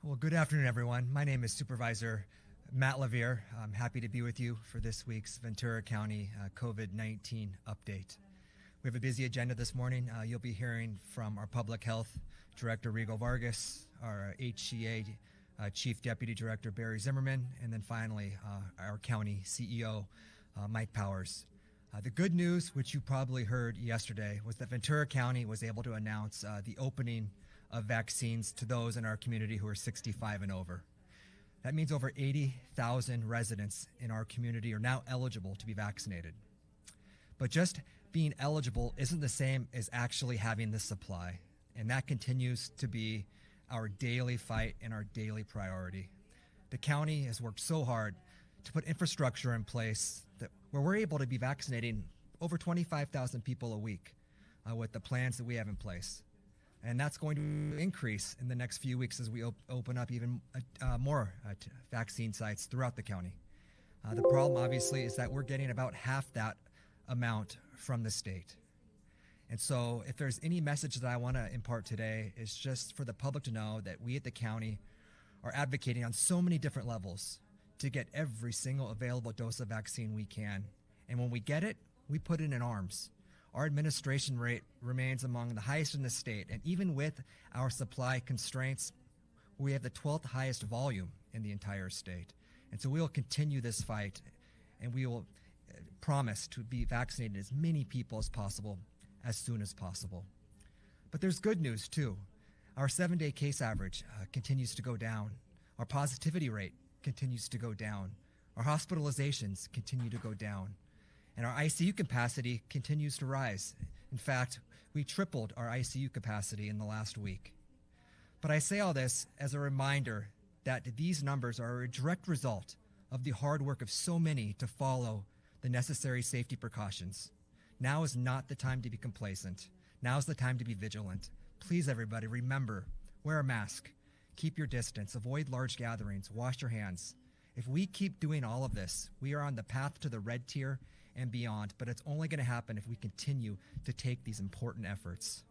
Well, good afternoon, everyone. My name is Supervisor Matt Levere. I'm happy to be with you for this week's Ventura County COVID-19 update. We have a busy agenda this morning. You'll be hearing from our Public Health Director, Rigo Vargas, our HCA Chief Deputy Director, Barry Zimmerman, and then finally, our County CEO, Mike Powers. The good news, which you probably heard yesterday, was that Ventura County was able to announce the opening of vaccines to those in our community who are 65 and over. That means over 80,000 residents in our community are now eligible to be vaccinated. But just being eligible isn't the same as actually having the supply, and that continues to be our daily fight and our daily priority. The county has worked so hard to put infrastructure in place where we're able to be vaccinating over 25,000 people a week with the plans that we have in place. And that's going to increase in the next few weeks as we open up even more vaccine sites throughout the county. The problem, obviously, is that we're getting about half that amount from the state. And so if there's any message that I want to impart today, it's just for the public to know that we at the county are advocating on so many different levels to get every single available dose of vaccine we can. And when we get it, we put it in arms. Our administration rate remains among the highest in the state, and even with our supply constraints, we have the 12th highest volume in the entire state. And so we will continue this fight, and we will promise to be vaccinated as many people as possible, as soon as possible. But there's good news too. Our 7-day case average continues to go down. Our positivity rate continues to go down. Our hospitalizations continue to go down. And our ICU capacity continues to rise. In fact, we tripled our ICU capacity in the last week. But I say all this as a reminder that these numbers are a direct result of the hard work of so many to follow the necessary safety precautions. Now is not the time to be complacent. Now is the time to be vigilant. Please, everybody, remember, wear a mask, keep your distance, avoid large gatherings, wash your hands. If we keep doing all of this, we are on the path to the red tier and beyond, but it's only going to happen if we continue to take these important efforts.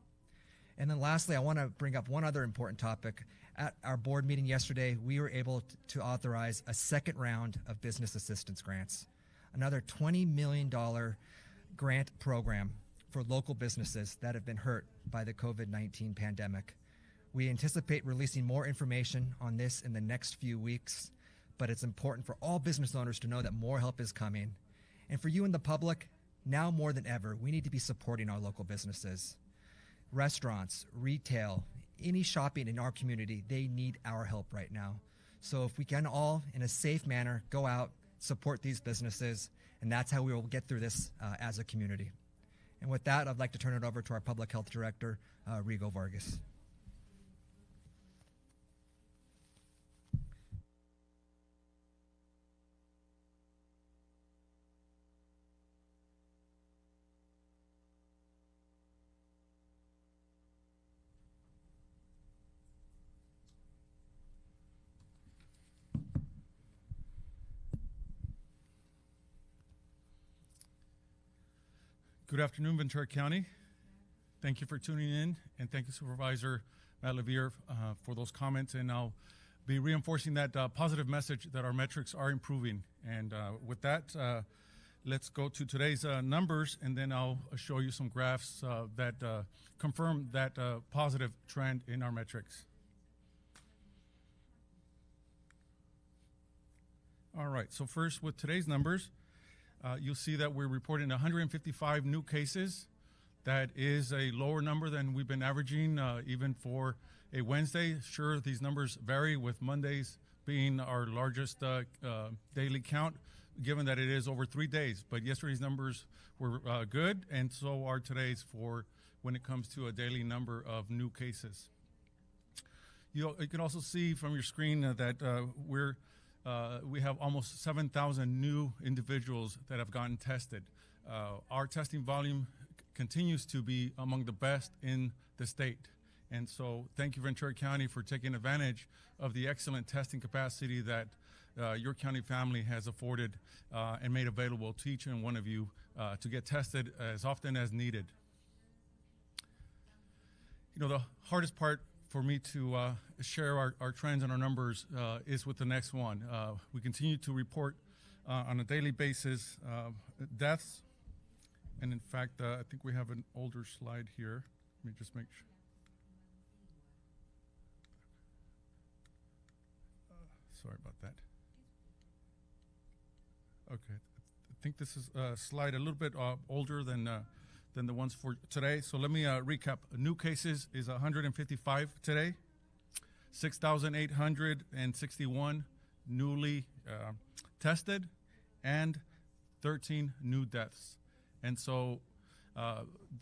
And then lastly, I want to bring up one other important topic. At our board meeting yesterday, we were able to authorize a second round of business assistance grants, another $20 million grant program for local businesses that have been hurt by the COVID-19 pandemic. We anticipate releasing more information on this in the next few weeks, but it's important for all business owners to know that more help is coming. And for you in the public, now more than ever, we need to be supporting our local businesses. Restaurants, retail, any shopping in our community, they need our help right now. So if we can all, in a safe manner, go out, support these businesses, and that's how we will get through this as a community. And with that, I'd like to turn it over to our Public Health Director, Rigo Vargas. Good afternoon, Ventura County. Thank you for tuning in, and thank you, Supervisor Matt Levere, for those comments. And I'll be reinforcing that positive message that our metrics are improving. And with that, let's go to today's numbers, and then I'll show you some graphs that confirm that positive trend in our metrics. All right, so first with today's numbers, you'll see that we're reporting 155 new cases. That is a lower number than we've been averaging even for a Wednesday. Sure, these numbers vary, with Mondays being our largest daily count, given that it is over 3 days. But yesterday's numbers were good, and so are today's for when it comes to a daily number of new cases. You can also see from your screen that we have almost 7,000 new individuals that have gotten tested. Our testing volume continues to be among the best in the state. And so thank you, Ventura County, for taking advantage of the excellent testing capacity that your county family has afforded and made available to each and one of you to get tested as often as needed. You know, the hardest part for me to share our trends and our numbers is with the next one. We continue to report on a daily basis deaths, and in fact, I think we have an older slide here. Let me just make sure. Sorry about that. Okay, I think this is a slide a little bit older than the ones for today. So let me recap. New cases is 155 today, 6,861 newly tested, and 13 new deaths. And so,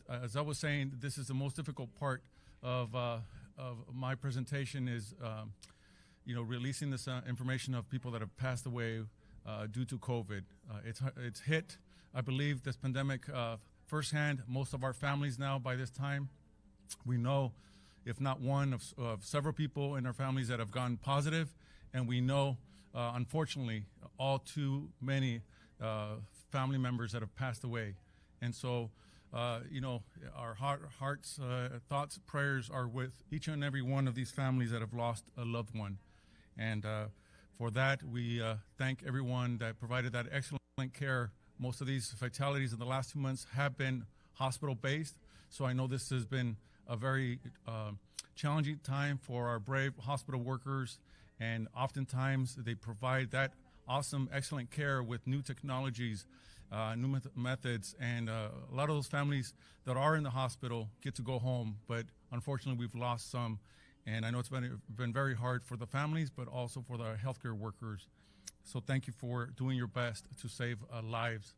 as I was saying, this is the most difficult part of my presentation is, releasing this information of people that have passed away due to COVID. It's hit, I believe, this pandemic firsthand most of our families now by this time. We know, if not one, of several people in our families that have gone positive, and we know, unfortunately, all too many family members that have passed away. And so, our hearts, thoughts, prayers are with each and every one of these families that have lost a loved one. And for that, we thank everyone that provided that excellent care. Most of these fatalities in the last 2 months have been hospital-based. So I know this has been a very challenging time for our brave hospital workers. And oftentimes, they provide that awesome, excellent care with new technologies, new methods, and a lot of those families that are in the hospital get to go home, but unfortunately we've lost some, and I know it's been very hard for the families, but also for the healthcare workers. So thank you for doing your best to save lives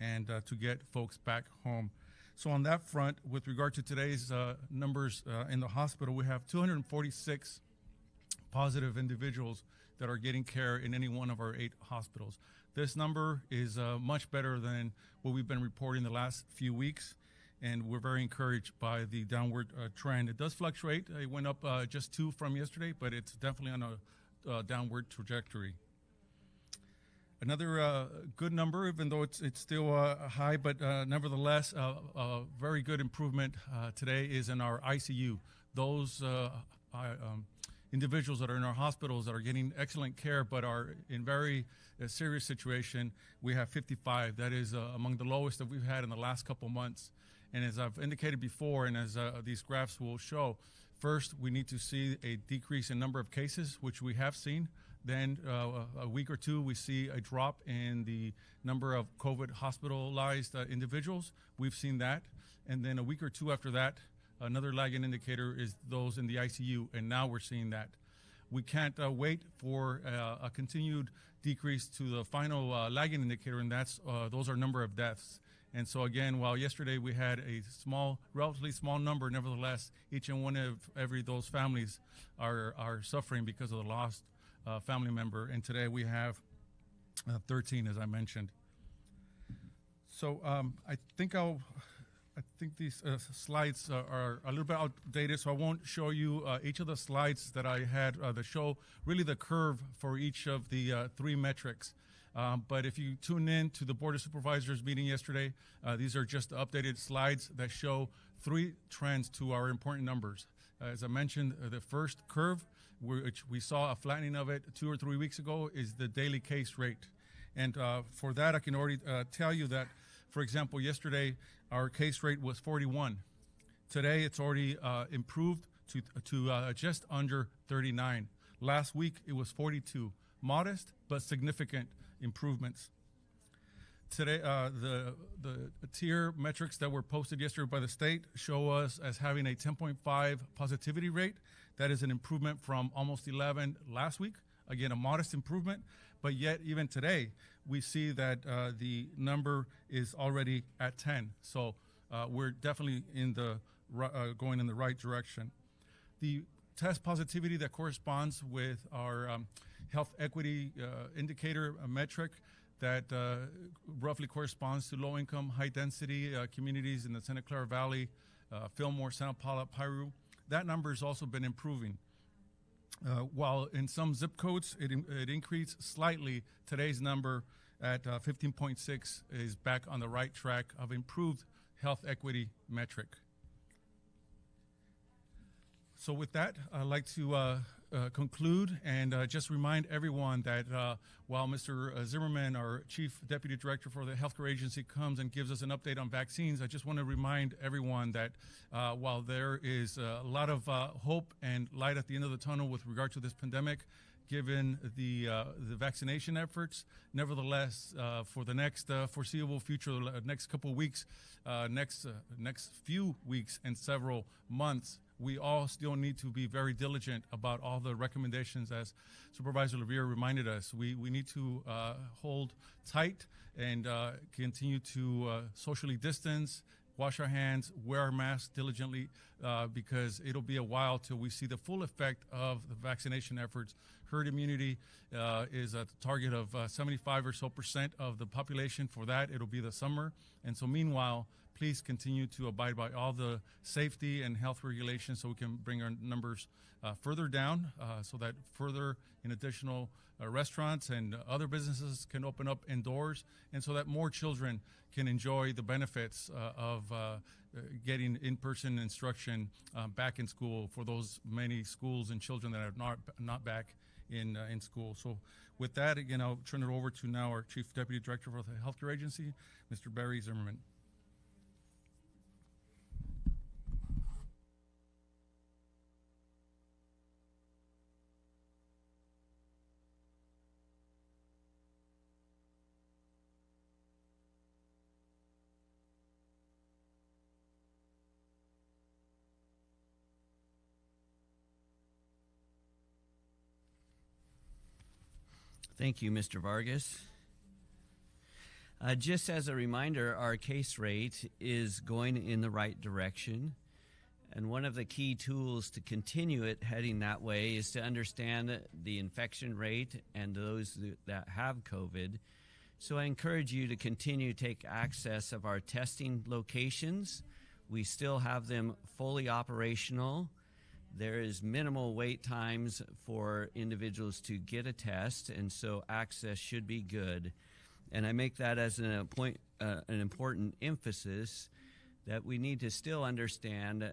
and to get folks back home. So on that front, with regard to today's numbers in the hospital, we have 246 positive individuals that are getting care in any one of our 8 hospitals. This number is much better than what we've been reporting the last few weeks, and we're very encouraged by the downward trend. It does fluctuate. It went up just 2 from yesterday, but it's definitely on a downward trajectory. Another good number, even though it's still high, but nevertheless, a very good improvement today is in our ICU. Those individuals that are in our hospitals that are getting excellent care but are in very serious situation, we have 55. That is among the lowest that we've had in the last couple months. And as I've indicated before, and as these graphs will show, first we need to see a decrease in number of cases, which we have seen. Then a week or two, we see a drop in the number of COVID hospitalized individuals. We've seen that. And then a week or two after that, another lagging indicator is those in the ICU, and now we're seeing that. We can't wait for a continued decrease to the final lagging indicator, and those are number of deaths. And so again, while yesterday we had a relatively small number, nevertheless, each and one of those families are suffering because of the lost family member. And today we have 13, as I mentioned. So I think these slides are a little bit outdated, so I won't show you each of the slides that I had that show really the curve for each of the 3 metrics. But if you tune in to the Board of Supervisors meeting yesterday, these are just updated slides that show 3 trends to our important numbers. As I mentioned, the first curve, which we saw a flattening of it 2 or 3 weeks ago, is the daily case rate. And for that, I can already tell you that, for example, yesterday, our case rate was 41. Today, it's already improved to just under 39. Last week, it was 42. Modest, but significant improvements. Today, the tier metrics that were posted yesterday by the state show us as having a 10.5 positivity rate. That is an improvement from almost 11 last week. Again, a modest improvement, but yet even today, we see that the number is already at 10. So we're definitely going in the right direction. The test positivity that corresponds with our health equity indicator metric that roughly corresponds to low-income, high-density communities in the Santa Clara Valley, Fillmore, Santa Paula, Piru. That number has also been improving. While in some zip codes it increased slightly, today's number at 15.6 is back on the right track of improved health equity metric. So with that, I'd like to conclude and just remind everyone that while Mr. Zimmerman, our Chief Deputy Director for the Healthcare Agency, comes and gives us an update on vaccines, I just want to remind everyone that while there is a lot of hope and light at the end of the tunnel with regard to this pandemic, given the vaccination efforts, nevertheless, for the next foreseeable future, the next couple of weeks, next few weeks and several months, we all still need to be very diligent about all the recommendations, as Supervisor LaVere reminded us. We need to hold tight and continue to socially distance, wash our hands, wear our masks diligently, because it'll be a while till we see the full effect of the vaccination efforts. Herd immunity is a target of 75% or so of the population. For that, it'll be the summer. And so meanwhile, please continue to abide by all the safety and health regulations so we can bring our numbers further down, so that further in additional restaurants and other businesses can open up indoors, and so that more children can enjoy the benefits of getting in-person instruction back in school for those many schools and children that are not back in school. So with that, again, I'll turn it over to now our Chief Deputy Director for the Healthcare Agency, Mr. Barry Zimmerman. Thank you, Mr. Vargas. Just as a reminder, our case rate is going in the right direction. And one of the key tools to continue it heading that way is to understand the infection rate and those that have COVID. So I encourage you to continue to take access of our testing locations. We still have them fully operational. There is minimal wait times for individuals to get a test, and so access should be good. And I make that as an important emphasis that we need to still understand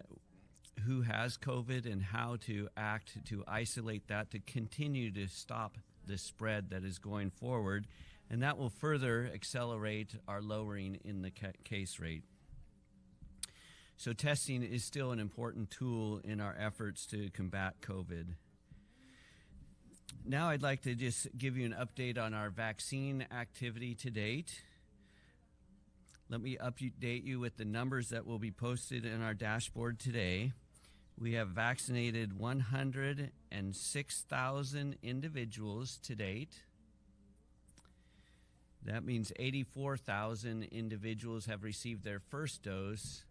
who has COVID and how to act to isolate that to continue to stop the spread that is going forward, and that will further accelerate our lowering in the case rate. So testing is still an important tool in our efforts to combat COVID. Now I'd like to just give you an update on our vaccine activity to date. Let me update you with the numbers that will be posted in our dashboard today. We have vaccinated 106,000 individuals to date. That means 84,000 individuals have received their first dose,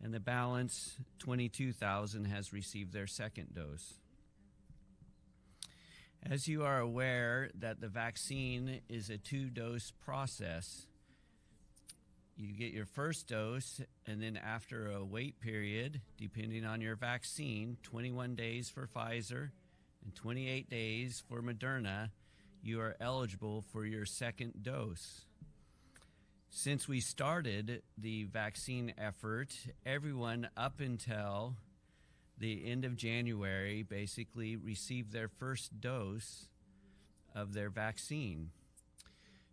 and the balance, 22,000, has received their second dose. As you are aware that the vaccine is a 2-dose process, you get your first dose, and then after a wait period, depending on your vaccine, 21 days for Pfizer and 28 days for Moderna, you are eligible for your second dose. Since we started the vaccine effort, everyone up until the end of January basically received their first dose of their vaccine.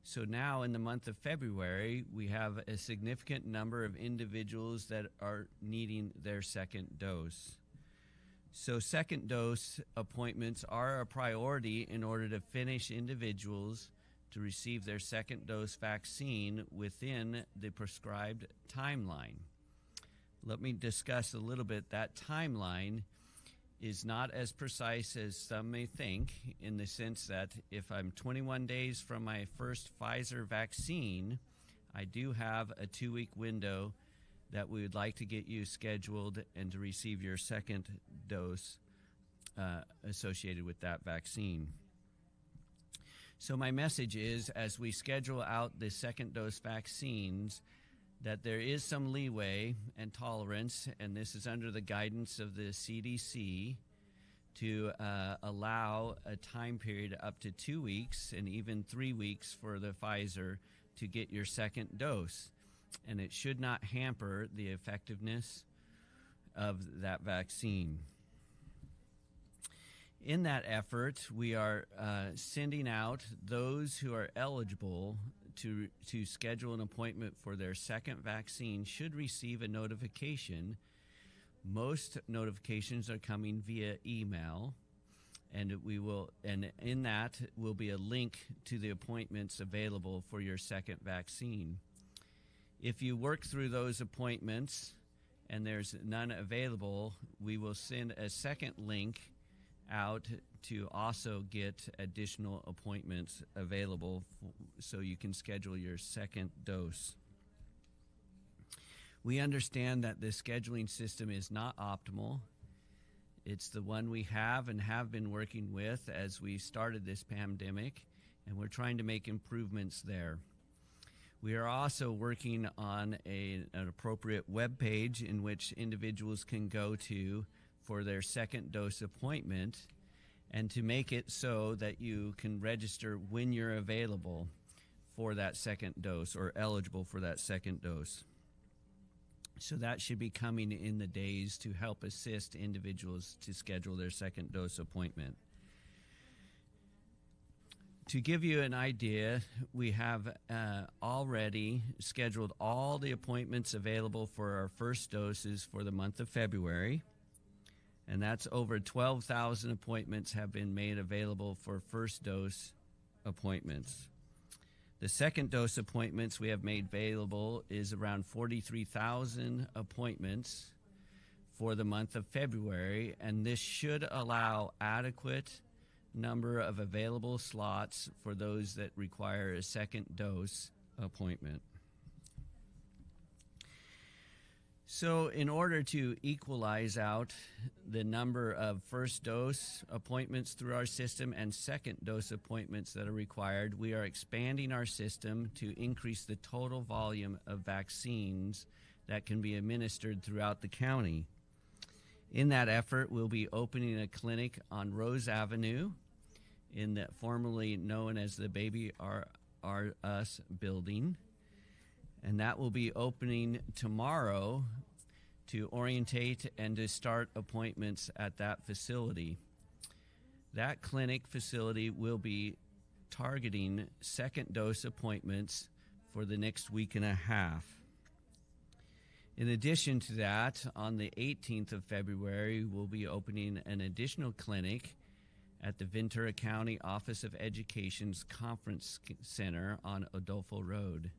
So now in the month of February, we have a significant number of individuals that are needing their second dose. So second dose appointments are a priority in order to finish individuals to receive their second dose vaccine within the prescribed timeline. Let me discuss a little bit. That timeline is not as precise as some may think, in the sense that if I'm 21 days from my first Pfizer vaccine, I do have a 2-week window that we would like to get you scheduled and to receive your second dose associated with that vaccine. So my message is, as we schedule out the second dose vaccines, that there is some leeway and tolerance, and this is under the guidance of the CDC, to allow a time period up to 2 weeks and even 3 weeks for the Pfizer to get your second dose. And it should not hamper the effectiveness of that vaccine. In that effort, we are sending out those who are eligible to schedule an appointment for their second vaccine should receive a notification. Most notifications are coming via email, and in that will be a link to the appointments available for your second vaccine. If you work through those appointments and there's none available, we will send a second link out to also get additional appointments available so you can schedule your second dose. We understand that the scheduling system is not optimal. It's the one we have and have been working with as we started this pandemic, and we're trying to make improvements there. We are also working on an appropriate web page in which individuals can go to for their second dose appointment, and to make it so that you can register when you're available for that second dose or eligible for that second dose. So that should be coming in the days to help assist individuals to schedule their second dose appointment. To give you an idea, we have already scheduled all the appointments available for our first doses for the month of February. And that's over 12,000 appointments have been made available for first dose appointments. The second dose appointments we have made available is around 43,000 appointments for the month of February, and this should allow adequate number of available slots for those that require a second dose appointment. So in order to equalize out the number of first dose appointments through our system and second dose appointments that are required, we are expanding our system to increase the total volume of vaccines that can be administered throughout the county. In that effort, we'll be opening a clinic on Rose Avenue in the formerly known as the Baby R Us building. And that will be opening tomorrow to orientate and to start appointments at that facility. That clinic facility will be targeting second dose appointments for the next week and a half. In addition to that, on the 18th of February, we'll be opening an additional clinic at the Ventura County Office of Education's Conference Center on Adolfo Road.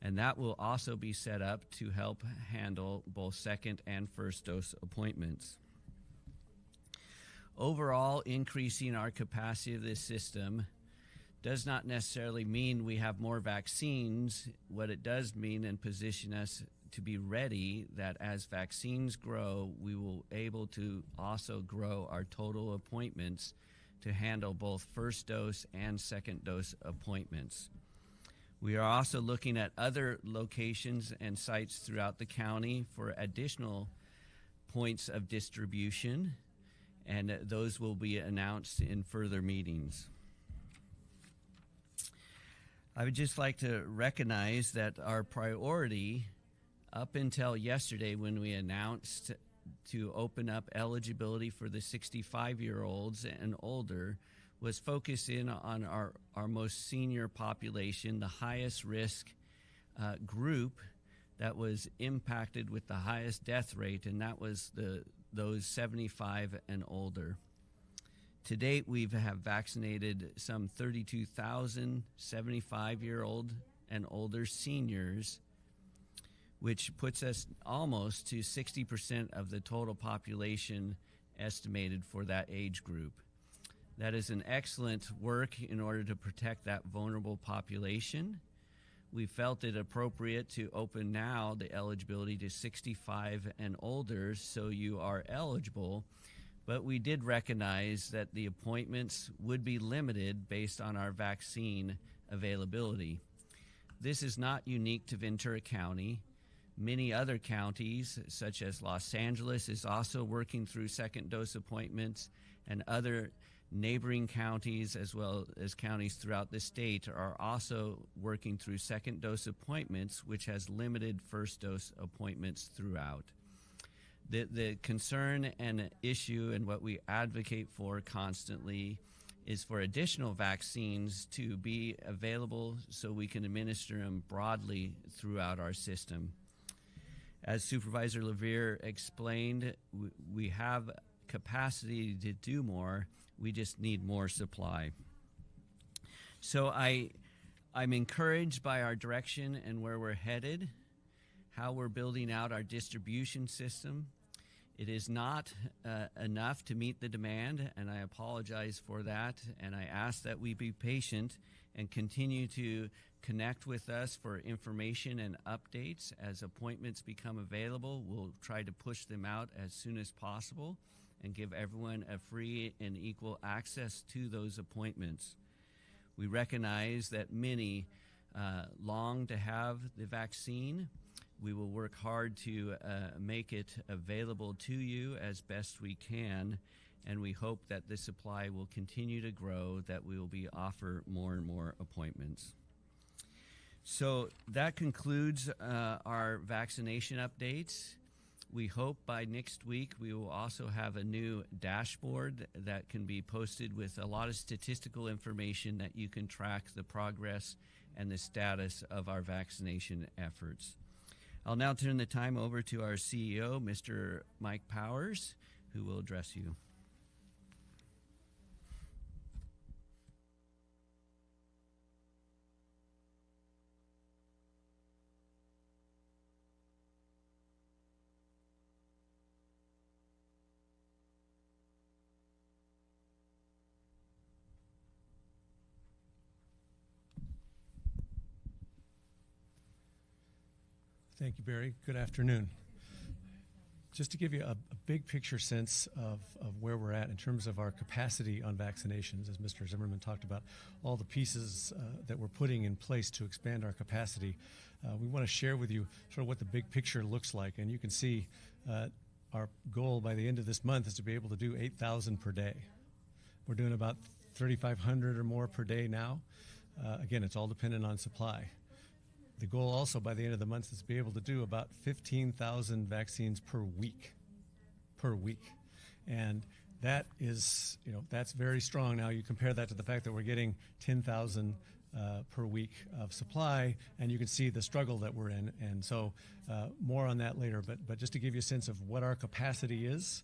And that will also be set up to help handle both second and first dose appointments. Overall, increasing our capacity of this system does not necessarily mean we have more vaccines. What it does mean and position us to be ready that as vaccines grow, we will able to also grow our total appointments to handle both first dose and second dose appointments. We are also looking at other locations and sites throughout the county for additional points of distribution, and those will be announced in further meetings. I would just like to recognize that our priority up until yesterday when we announced to open up eligibility for the 65-year-olds and older was focused in on our most senior population, the highest risk group that was impacted with the highest death rate, and that was those 75 and older. To date, we have vaccinated some 32,000 75-year-old and older seniors, which puts us almost to 60% of the total population estimated for that age group. That is an excellent work in order to protect that vulnerable population. We felt it appropriate to open now the eligibility to 65 and older, so you are eligible, but we did recognize that the appointments would be limited based on our vaccine availability. This is not unique to Ventura County. Many other counties, such as Los Angeles, is also working through second dose appointments, and other neighboring counties, as well as counties throughout the state, are also working through second dose appointments, which has limited first dose appointments throughout. The concern and issue and what we advocate for constantly is for additional vaccines to be available so we can administer them broadly throughout our system. As Supervisor Levere explained, we have capacity to do more. We just need more supply. So I'm encouraged by our direction and where we're headed, how we're building out our distribution system. It is not enough to meet the demand, and I apologize for that, and I ask that we be patient and continue to connect with us for information and updates. As appointments become available, we'll try to push them out as soon as possible and give everyone a free and equal access to those appointments. We recognize that many long to have the vaccine. We will work hard to make it available to you as best we can, and we hope that the supply will continue to grow, that we will be offer more and more appointments. So that concludes our vaccination updates. We hope by next week we will also have a new dashboard that can be posted with a lot of statistical information that you can track the progress and the status of our vaccination efforts. I'll now turn the time over to our CEO, Mr. Mike Powers, who will address you. Thank you, Barry. Good afternoon. Just to give you a big picture sense of where we're at in terms of our capacity on vaccinations, as Mr. Zimmerman talked about, all the pieces that we're putting in place to expand our capacity, we want to share with you sort of what the big picture looks like. And you can see our goal by the end of this month is to be able to do 8,000 per day. We're doing about 3,500 or more per day now. Again, it's all dependent on supply. The goal also by the end of the month is to be able to do about 15,000 vaccines per week. And that is, that's very strong. Now you compare that to the fact that we're getting 10,000 per week of supply, and you can see the struggle that we're in. And so more on that later, but just to give you a sense of what our capacity is,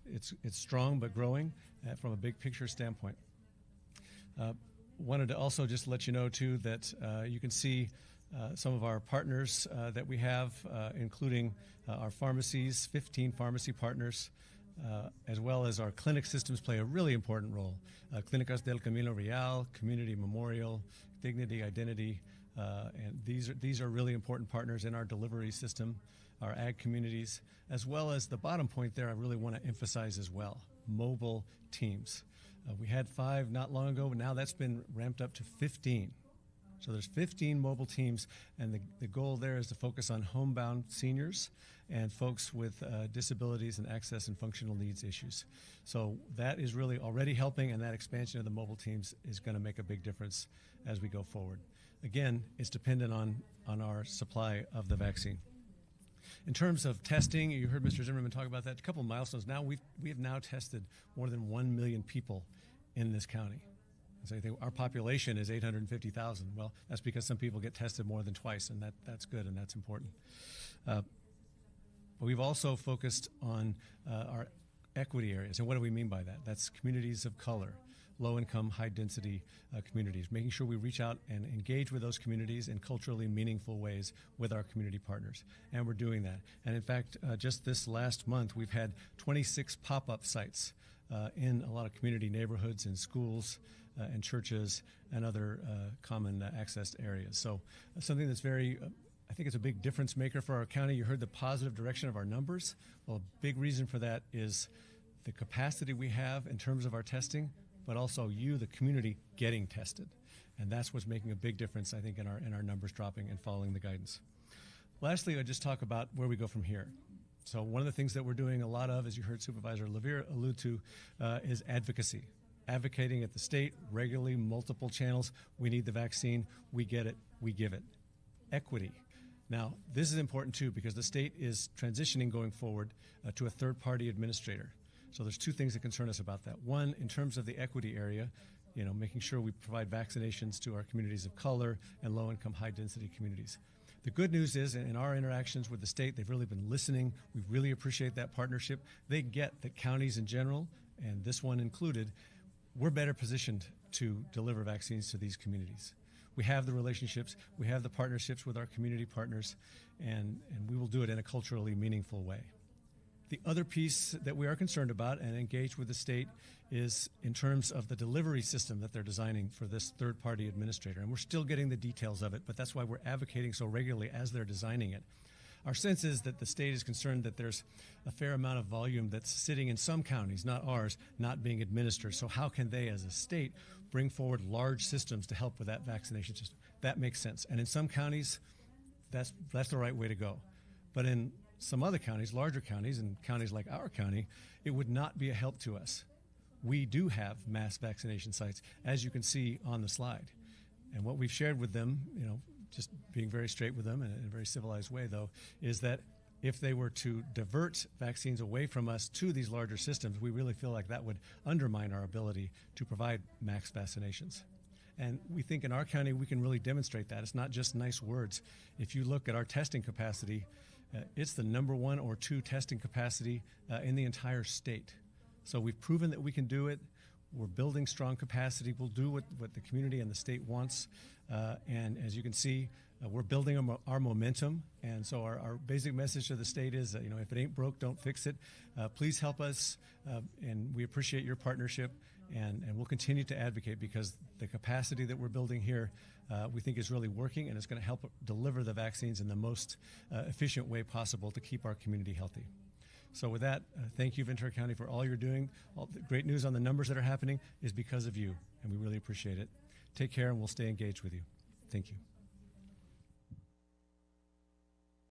it's strong but growing from a big picture standpoint. Wanted to also just let you know too that you can see some of our partners that we have, including our pharmacies, 15 pharmacy partners, as well as our clinic systems play a really important role. Clínicas del Camino Real, Community Memorial, Dignity, Identity, and these are really important partners in our delivery system, our ag communities, as well as the bottom point there I really want to emphasize as well, mobile teams. We had 5 not long ago, but now that's been ramped up to 15. So there's 15 mobile teams, and the goal there is to focus on homebound seniors and folks with disabilities and access and functional needs issues. So that is really already helping, and that expansion of the mobile teams is going to make a big difference as we go forward. Again, it's dependent on our supply of the vaccine. In terms of testing, you heard Mr. Zimmerman talk about that. A couple of milestones. Now we have now tested more than 1 million people in this county. So our population is 850,000. Well, that's because some people get tested more than twice, and that's good and that's important. But we've also focused on our equity areas. And what do we mean by that? That's communities of color, low-income, high-density communities, making sure we reach out and engage with those communities in culturally meaningful ways with our community partners. And we're doing that. And in fact, just this last month, we've had 26 pop-up sites in a lot of community neighborhoods and schools and churches and other common accessed areas. So something that's very, I think it's a big difference maker for our county. You heard the positive direction of our numbers. Well, a big reason for that is the capacity we have in terms of our testing, but also you, the community, getting tested. And that's what's making a big difference, I think, in our numbers dropping and following the guidance. Lastly, I'll just talk about where we go from here. So one of the things that we're doing a lot of, as you heard Supervisor Levere allude to, is advocacy. Advocating at the state, regularly, multiple channels. We need the vaccine. We get it. We give it. Equity. Now, this is important too because the state is transitioning going forward to a third-party administrator. So there's two things that concern us about that. One, in terms of the equity area, making sure we provide vaccinations to our communities of color and low-income, high-density communities. The good news is, in our interactions with the state, they've really been listening. We really appreciate that partnership. They get that counties in general, and this one included, we're better positioned to deliver vaccines to these communities. We have the relationships, we have the partnerships with our community partners, and we will do it in a culturally meaningful way. The other piece that we are concerned about and engaged with the state is in terms of the delivery system that they're designing for this third-party administrator. And we're still getting the details of it, but that's why we're advocating so regularly as they're designing it. Our sense is that the state is concerned that there's a fair amount of volume that's sitting in some counties, not ours, not being administered. So how can they, as a state, bring forward large systems to help with that vaccination system? That makes sense. And in some counties, that's the right way to go. But in some other counties, larger counties, and counties like our county, it would not be a help to us. We do have mass vaccination sites, as you can see on the slide. And what we've shared with them, just being very straight with them in a very civilized way, though, is that if they were to divert vaccines away from us to these larger systems, we really feel like that would undermine our ability to provide max vaccinations. And we think in our county we can really demonstrate that. It's not just nice words. If you look at our testing capacity, it's the number 1 or 2 testing capacity in the entire state. So we've proven that we can do it. We're building strong capacity. We'll do what the community and the state wants. And as you can see, we're building our momentum. And so our basic message to the state is, if it ain't broke, don't fix it. Please help us. And we appreciate your partnership. And we'll continue to advocate because the capacity that we're building here, we think is really working, and it's going to help deliver the vaccines in the most efficient way possible to keep our community healthy. So with that, thank you, Ventura County, for all you're doing. All the great news on the numbers that are happening is because of you, and we really appreciate it. Take care, and we'll stay engaged with you. Thank you.